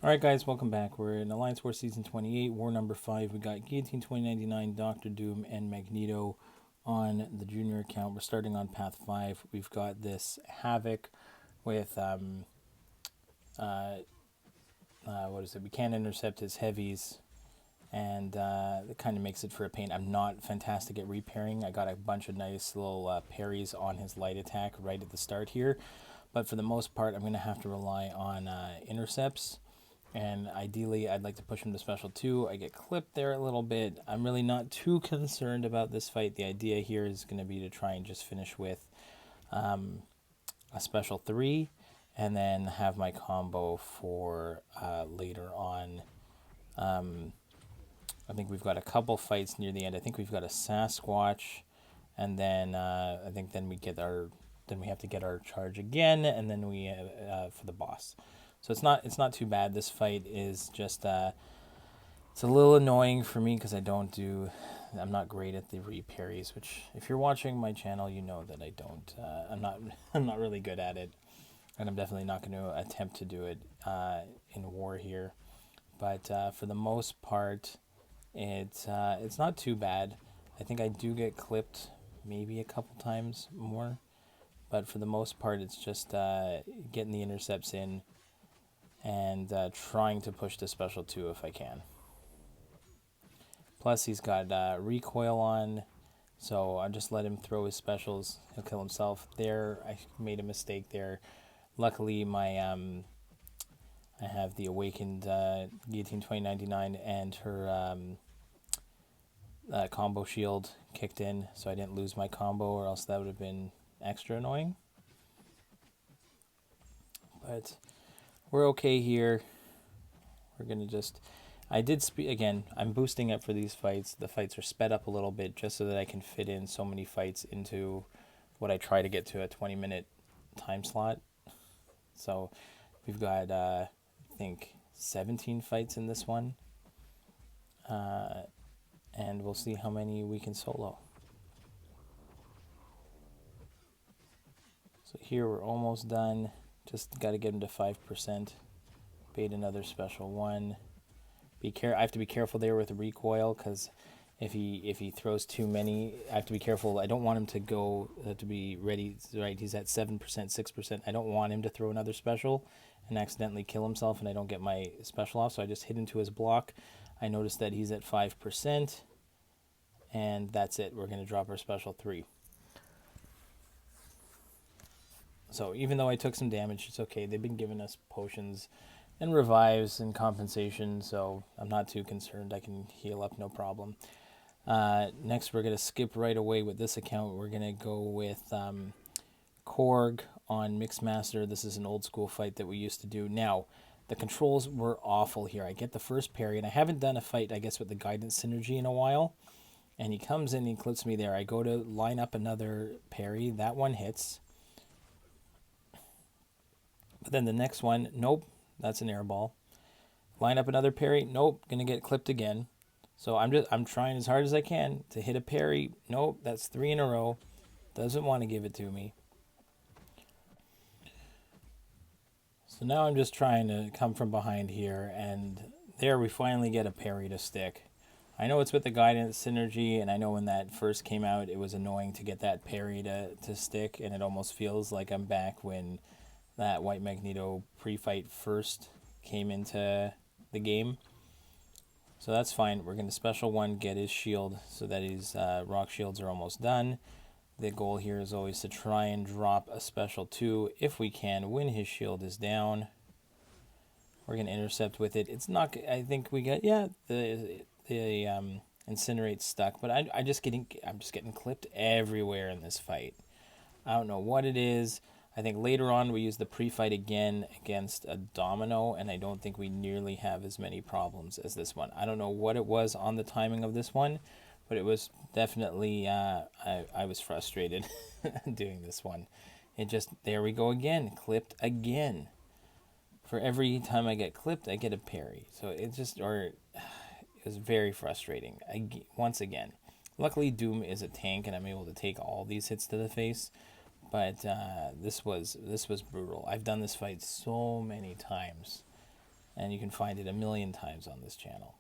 Alright guys, welcome back. We're in Alliance War Season 28, War number 5. We got Guillotine 2099, Doctor Doom, and Magneto on the junior account. We're starting on Path 5. We've got this Havoc with, what is it? We can't intercept his heavies, and it kind of makes it for a pain. I'm not fantastic at repairing. I got a bunch of nice little parries on his light attack right at the start here, but for the most part, I'm going to have to rely on intercepts. And ideally, I'd like to push him to special 2. I get clipped there a little bit. I'm really not too concerned about this fight. The idea here is going to be to try and just finish with a special 3 and then have my combo for later on. I think we've got a couple fights near the end. I think we've got a Sasquatch, and then I think then we have to get our charge again, and then we for the boss. So it's not too bad. This fight is just it's a little annoying for me because I'm not great at the reparries. Which if you're watching my channel, you know that I don't. I'm not really good at it, and I'm definitely not going to attempt to do it in war here. But for the most part, it's not too bad. I think I do get clipped maybe a couple times more, but for the most part, it's just getting the intercepts in and trying to push to special 2 if I can. Plus he's got recoil on, so I just let him throw his specials. He'll kill himself. There, I made a mistake there. Luckily, I have the awakened Guillotine 2099 and her combo shield kicked in, so I didn't lose my combo, or else that would have been extra annoying. But we're okay here. We're going to just... again, I'm boosting up for these fights. The fights are sped up a little bit just so that I can fit in so many fights into what I try to get to a 20-minute time slot. So we've got, I think, 17 fights in this one. And we'll see how many we can solo. So here we're almost done. Just got to get him to 5%. Bait another special 1. I have to be careful there with the recoil, because if he throws too many, I have to be careful. I don't want him to go to be ready. Right, he's at 7%, 6%. I don't want him to throw another special and accidentally kill himself, and I don't get my special off. So I just hit into his block. I noticed that he's at 5%, and that's it. We're going to drop our special 3. So even though I took some damage, it's okay. They've been giving us potions and revives and compensation, so I'm not too concerned. I can heal up no problem. Next, we're going to skip right away with this account. We're going to go with Korg on Mixmaster. This is an old school fight that we used to do. Now, the controls were awful here. I get the first parry, and I haven't done a fight, I guess, with the guidance synergy in a while. And he comes in and he clips me there. I go to line up another parry. That one hits. But then the next one, nope, that's an air ball. Line up another parry, nope, gonna get clipped again. So I'm trying as hard as I can to hit a parry. Nope, that's 3 in a row. Doesn't want to give it to me. So now I'm just trying to come from behind here, and there we finally get a parry to stick. I know it's with the guidance synergy, and I know when that first came out, it was annoying to get that parry to stick, and it almost feels like I'm back when that White Magneto pre-fight first came into the game. So that's fine. We're going to special 1, get his shield so that his rock shields are almost done. The goal here is always to try and drop a special 2 if we can when his shield is down. We're going to intercept with it. It's not... I think we got... Yeah, the incinerate stuck, but I'm just getting clipped everywhere in this fight. I don't know what it is. I think later on we use the pre-fight again against a Domino, and I don't think we nearly have as many problems as this one. I don't know what it was on the timing of this one, but it was definitely, I was frustrated doing this one. There we go again, clipped again. For every time I get clipped, I get a parry. So it was very frustrating, once again. Luckily, Doom is a tank, and I'm able to take all these hits to the face. But this was brutal. I've done this fight so many times, and you can find it a million times on this channel.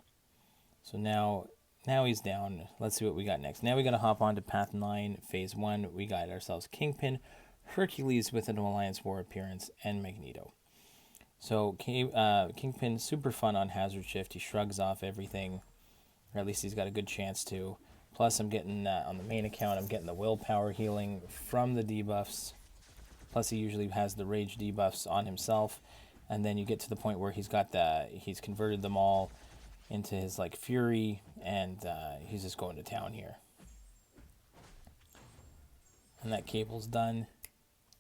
So now he's down. Let's see what we got next. Now we got to hop on to Path 9, Phase 1. We got ourselves Kingpin, Hercules with an Alliance War appearance, and Magneto. So Kingpin, super fun on Hazard Shift. He shrugs off everything, or at least he's got a good chance to. Plus, I'm getting, on the main account, I'm getting the willpower healing from the debuffs. Plus, he usually has the rage debuffs on himself. And then you get to the point where he's converted them all into his like fury, and he's just going to town here. And that cable's done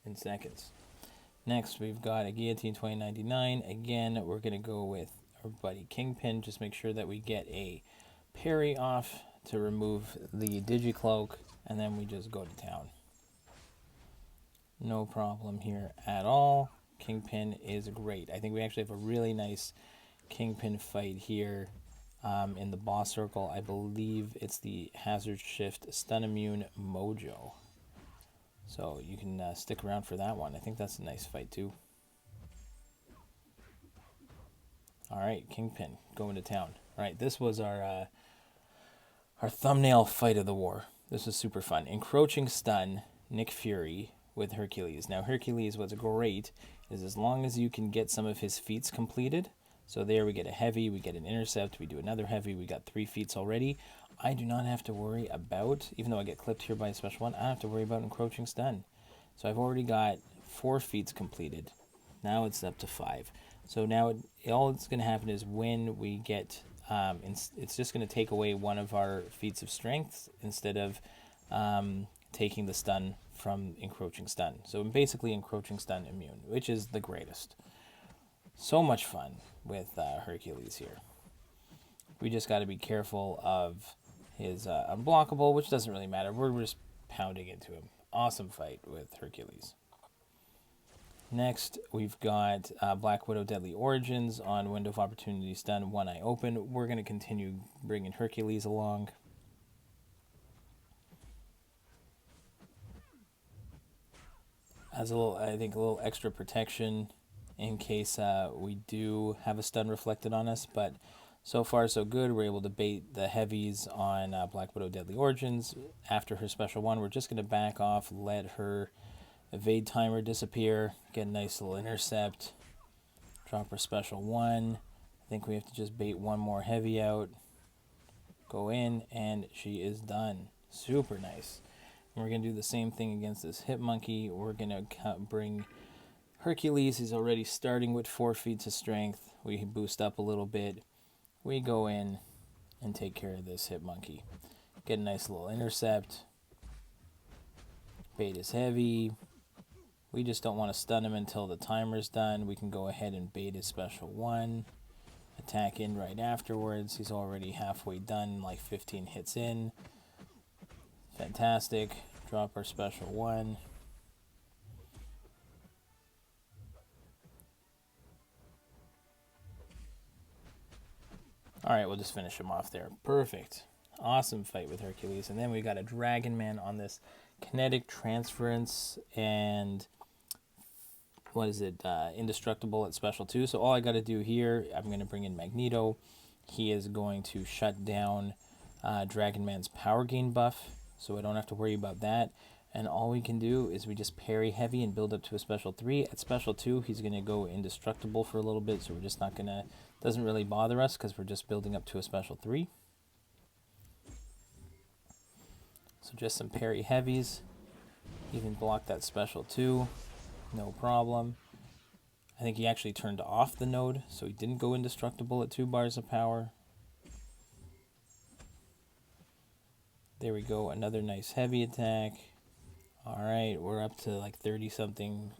in seconds. Next, we've got a Guillotine 2099. Again, we're going to go with our buddy Kingpin. Just make sure that we get a parry off to remove the Digicloak, and then we just go to town. No problem here at all. Kingpin is great. I think we actually have a really nice Kingpin fight here in the boss circle. I believe it's the Hazard Shift Stun Immune Mojo. So you can stick around for that one. I think that's a nice fight too. Alright, Kingpin going to town. Alright, this was our thumbnail fight of the war. This was super fun. Encroaching Stun, Nick Fury with Hercules. Now Hercules, what's great is as long as you can get some of his feats completed. So there we get a heavy, we get an intercept, we do another heavy, we got 3 feats already. I do not have to worry about, even though I get clipped here by a special one, I don't have to worry about Encroaching Stun. So I've already got 4 feats completed. Now it's up to 5. So now all that's going to happen is when we get, it's just going to take away one of our feats of strength instead of taking the stun from Encroaching Stun. So I'm basically Encroaching Stun immune, which is the greatest. So much fun with Hercules here. We just got to be careful of his unblockable, which doesn't really matter. We're just pounding into him. Awesome fight with Hercules. Next, we've got Black Widow Deadly Origins on Window of Opportunity Stun, One Eye Open. We're going to continue bringing Hercules along. As a little, I think, a little extra protection in case we do have a stun reflected on us, but so far so good. We're able to bait the heavies on Black Widow Deadly Origins. After her special one, we're just going to back off, let her evade timer disappear, get a nice little intercept, drop her special one. I think we have to just bait one more heavy out, go in, and she is done. Super nice. And we're going to do the same thing against this Hip Monkey. We're going to bring Hercules. He's already starting with 4 feats of strength. We boost up a little bit. We go in and take care of this Hip Monkey. Get a nice little intercept. Bait is heavy. We just don't want to stun him until the timer's done. We can go ahead and bait his special one. Attack in right afterwards. He's already halfway done, like 15 hits in. Fantastic. Drop our special one. Alright, we'll just finish him off there. Perfect. Awesome fight with Hercules. And then we got a Dragon Man on this kinetic transference and what is it? Indestructible at special 2. So all I got to do here, I'm going to bring in Magneto. He is going to shut down Dragon Man's power gain buff, so I don't have to worry about that. And all we can do is we just parry heavy and build up to a special 3. At special 2, he's going to go indestructible for a little bit, so we're just not going to, doesn't really bother us because we're just building up to a special 3. So just some parry heavies, even block that special 2, no problem. I think he actually turned off the node, so he didn't go indestructible at 2 bars of power. There we go, another nice heavy attack. Alright, we're up to like 30 something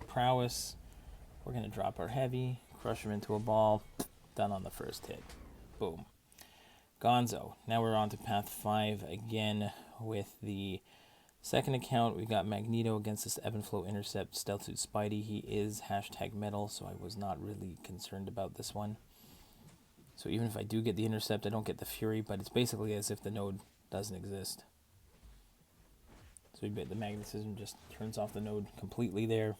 prowess. We're going to drop our heavy, crush him into a ball, done on the first hit. Boom. Gonzo. Now we're on to Path 5 again with the second account. We got Magneto against this Ebb and Flow Intercept Stealth Suit Spidey. He is #metal, so I was not really concerned about this one. So even if I do get the intercept, I don't get the Fury, but it's basically as if the node doesn't exist. So the magnetism just turns off the node completely there.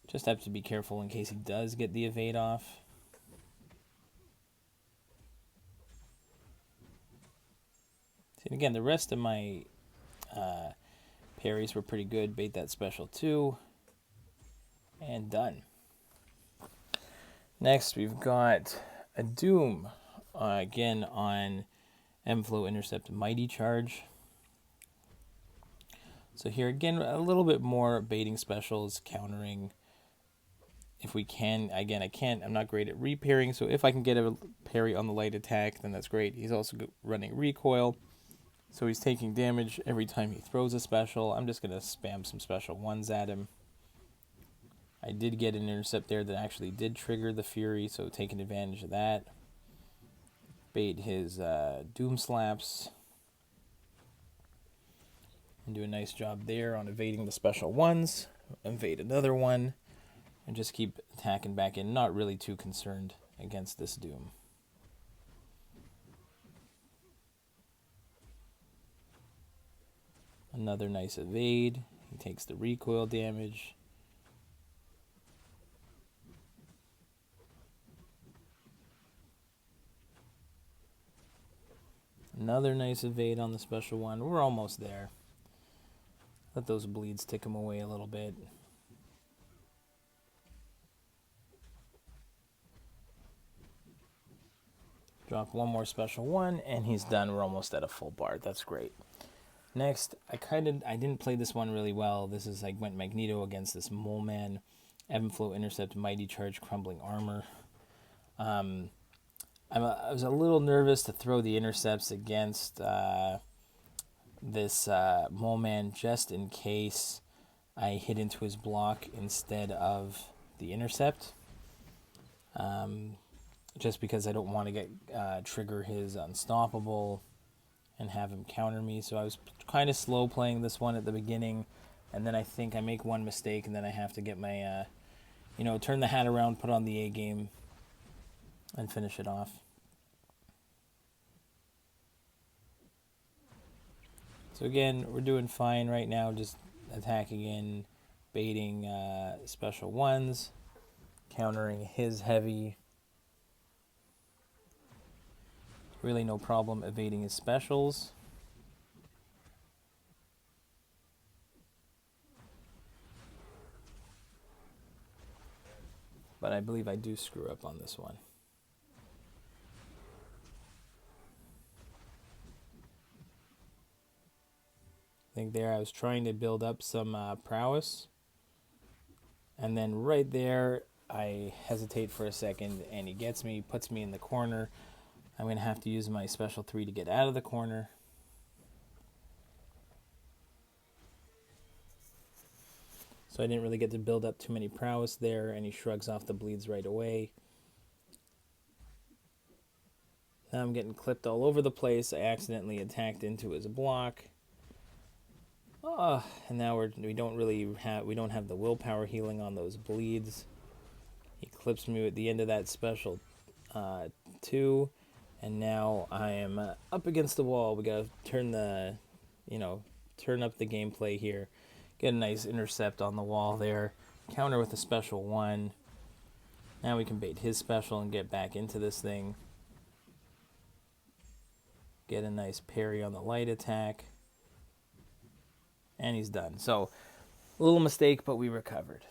Just have to be careful in case he does get the evade off. Again, the rest of my parries were pretty good. Bait that special 2. And done. Next, we've got a Doom. Again, on M-Flow Intercept Mighty Charge. So here again, a little bit more baiting specials, countering. If we can, again, I'm not great at repairing, so if I can get a parry on the light attack, then that's great. He's also running recoil, so he's taking damage every time he throws a special. I'm just going to spam some special 1s at him. I did get an intercept there that actually did trigger the Fury, so taking advantage of that. Bait his Doom Slaps. And do a nice job there on evading the special 1s. Evade another one. And just keep attacking back in. Not really too concerned against this Doom. Another nice evade. He takes the recoil damage. Another nice evade on the special 1. We're almost there. Let those bleeds tick him away a little bit. Drop one more special 1, and he's done. We're almost at a full bar. That's great. Next, I didn't play this one really well. This is like went Magneto against this Mole Man. Ebb and Flow Intercept, Mighty Charge, Crumbling Armor. I was a little nervous to throw the intercepts against this Mole Man just in case I hit into his block instead of the intercept. Just because I don't want to get trigger his Unstoppable and have him counter me. So I was kind of slow playing this one at the beginning, and then I think I make one mistake, and then I have to get my, turn the hat around, put on the A game, and finish it off. So again, we're doing fine right now, just attacking in, baiting special 1s, countering his heavy. Really no problem evading his specials. But I believe I do screw up on this one. I think there I was trying to build up some prowess. And then right there, I hesitate for a second, and he gets me, puts me in the corner. I'm going to have to use my special 3 to get out of the corner. So I didn't really get to build up too many prowess there, and he shrugs off the bleeds right away. Now I'm getting clipped all over the place. I accidentally attacked into his block. And now we don't have the willpower healing on those bleeds. He clips me at the end of that special 2. And now I am up against the wall. We gotta turn up the gameplay here. Get a nice intercept on the wall there. Counter with a special 1. Now we can bait his special and get back into this thing. Get a nice parry on the light attack. And he's done. So, a little mistake, but we recovered.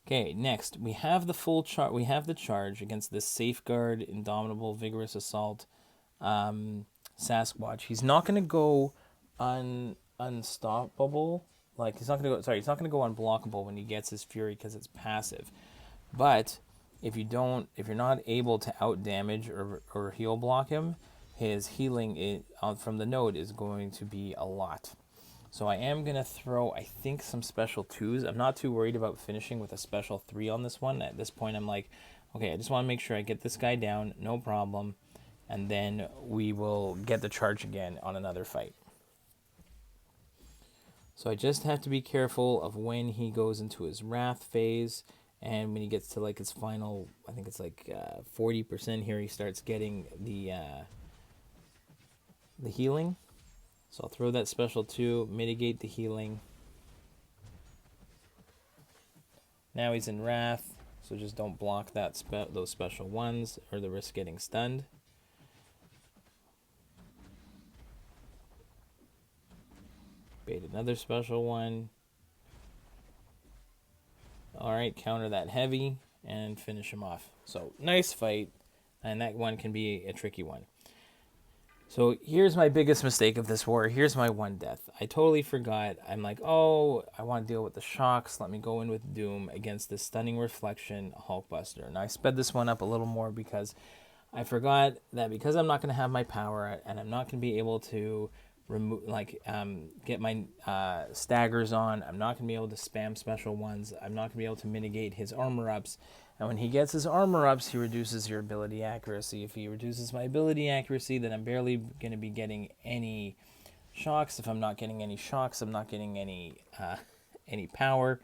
Okay, next, we have the charge against this Safeguard, Indomitable, Vigorous Assault, Sasquatch. He's not going to go unstoppable. He's not going to go unblockable when he gets his Fury because it's passive. But if you're not able to out damage or heal block him, his healing from the node is going to be a lot. So I am going to throw, I think, some special 2s. I'm not too worried about finishing with a special 3 on this one. At this point, I'm like, okay, I just want to make sure I get this guy down, no problem. And then we will get the charge again on another fight. So I just have to be careful of when he goes into his Wrath phase. And when he gets to his final, I think it's 40% here, he starts getting the healing. So I'll throw that special 2, mitigate the healing. Now he's in Wrath, so just don't block those special 1s or the risk getting stunned. Bait another special one. Alright, counter that heavy and finish him off. So, nice fight. And that one can be a tricky one. So, here's my biggest mistake of this war. Here's my one death. I totally forgot. I'm like, oh, I want to deal with the shocks. Let me go in with Doom against this Stunning Reflection Hulkbuster. Now, I sped this one up a little more because I forgot that because I'm not going to have my power and I'm not going to be able to get my staggers on. I'm not going to be able to spam special ones. I'm not going to be able to mitigate his armor ups. And when he gets his armor ups, he reduces your ability accuracy. If he reduces my ability accuracy, then I'm barely going to be getting any shocks. If I'm not getting any shocks, I'm not getting any power.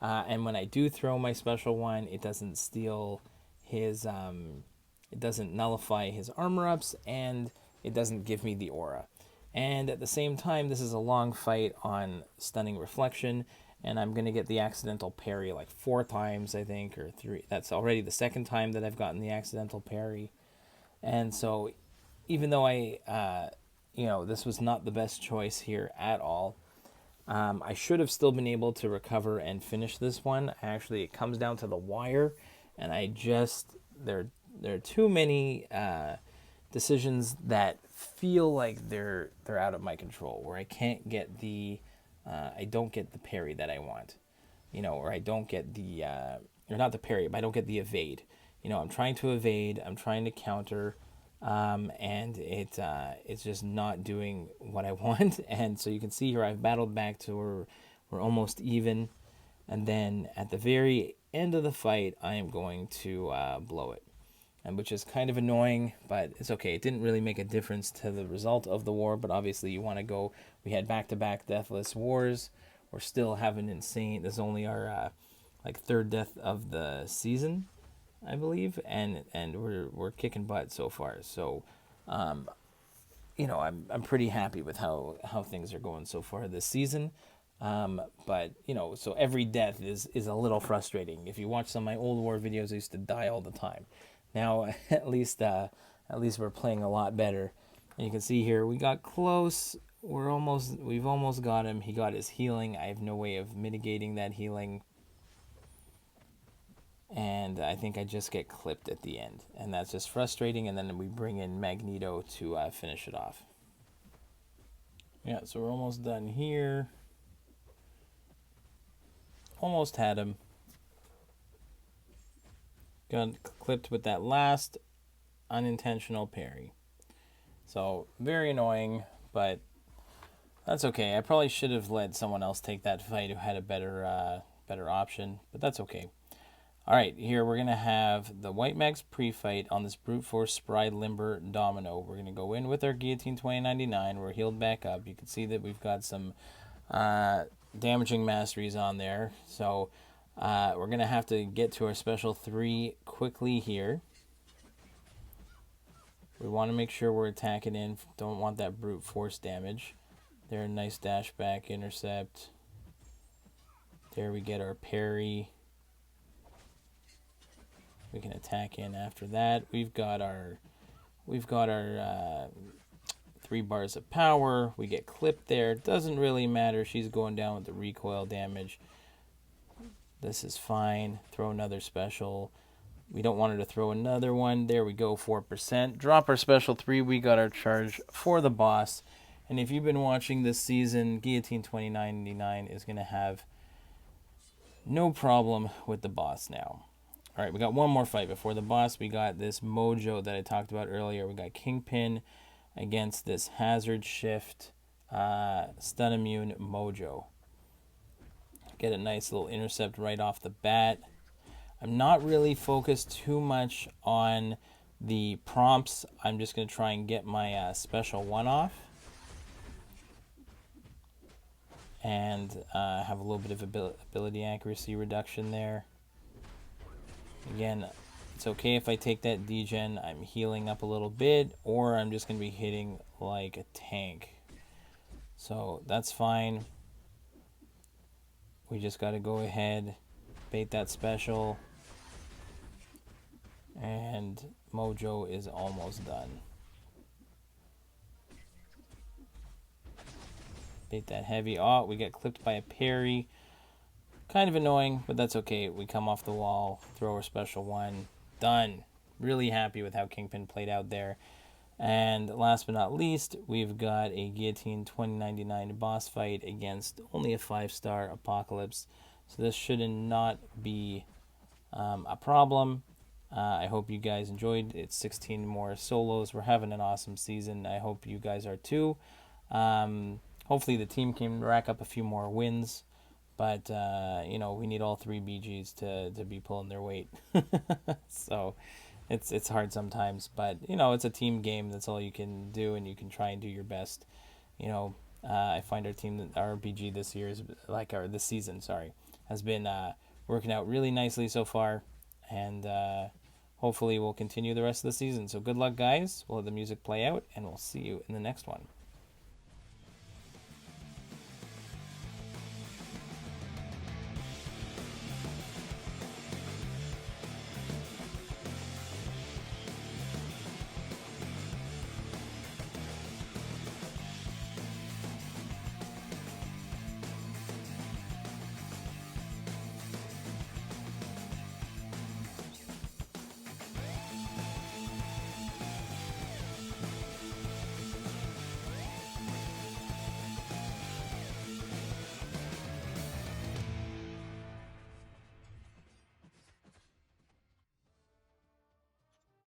And when I do throw my special one, it doesn't steal his... it doesn't nullify his armor ups, and it doesn't give me the aura. And at the same time, this is a long fight on Stunning Reflection, and I'm going to get the accidental parry like 4 times, I think, or 3. That's already the second time that I've gotten the accidental parry. And so, even though this was not the best choice here at all, I should have still been able to recover and finish this one. Actually, it comes down to the wire, and there are too many decisions that feel like they're out of my control, where I can't get I don't get the parry that I want, or I don't get or not the parry, but I don't get the evade. I'm trying to evade, I'm trying to counter, and it's just not doing what I want. And so you can see here I've battled back to where we're almost even, and then at the very end of the fight I am going to blow it. And which is kind of annoying, but it's okay. It didn't really make a difference to the result of the war, but obviously you want to go. We had back-to-back deathless wars. We're still having insane. This is only our third death of the season, I believe, and we're kicking butt so far. So, I'm pretty happy with how things are going so far this season. But so every death is a little frustrating. If you watch some of my old war videos, I used to die all the time. Now, at least we're playing a lot better. And you can see here, we got close. We've almost got him. He got his healing. I have no way of mitigating that healing. And I think I just get clipped at the end. And that's just frustrating. And then we bring in Magneto to finish it off. Yeah, so we're almost done here. Almost had him. Got clipped with that last unintentional parry. So, very annoying, but that's okay. I probably should have let someone else take that fight who had a better option, but that's okay. Alright, here we're going to have the White Max pre-fight on this Brute Force Spry Limber Domino. We're going to go in with our Guillotine 2099. We're healed back up. You can see that we've got some damaging masteries on there. So, we're going to have to get to our special 3 quickly here. We want to make sure we're attacking in. Don't want that brute force damage. There, nice dash back, intercept. There we get our parry. We can attack in after that. We've got our 3 bars of power. We get clipped there. Doesn't really matter. She's going down with the recoil damage. This is fine. Throw another special. We don't want her to throw another one. There we go, 4%. Drop our special 3. We got our charge for the boss. And if you've been watching this season, Guillotine 2099 is going to have no problem with the boss now. Alright, we got one more fight before the boss. We got this Mojo that I talked about earlier. We got Kingpin against this Hazard Shift Stun Immune Mojo. Get a nice little intercept right off the bat. I'm not really focused too much on the prompts. I'm just going to try and get my special 1 off. And have a little bit of ability accuracy reduction there. Again, it's okay if I take that degen. I'm healing up a little bit, or I'm just going to be hitting like a tank. So that's fine. We just got to go ahead, bait that special, and Mojo is almost done. Bait that heavy. Oh, we get clipped by a parry. Kind of annoying, but that's okay. We come off the wall, throw our special one. Done. Really happy with how Kingpin played out there. And last but not least, we've got a Guillotine 2099 boss fight against only a 5-star Apocalypse. So this should not be a problem. I hope you guys enjoyed. It's 16 more solos. We're having an awesome season. I hope you guys are too. Hopefully the team can rack up a few more wins. But, we need all 3 BGs to be pulling their weight. So it's hard sometimes. But, it's a team game. That's all you can do, and you can try and do your best. I find our BG this year is this season, has been working out really nicely so far. And hopefully we'll continue the rest of the season. So good luck, guys. We'll let the music play out, and we'll see you in the next one.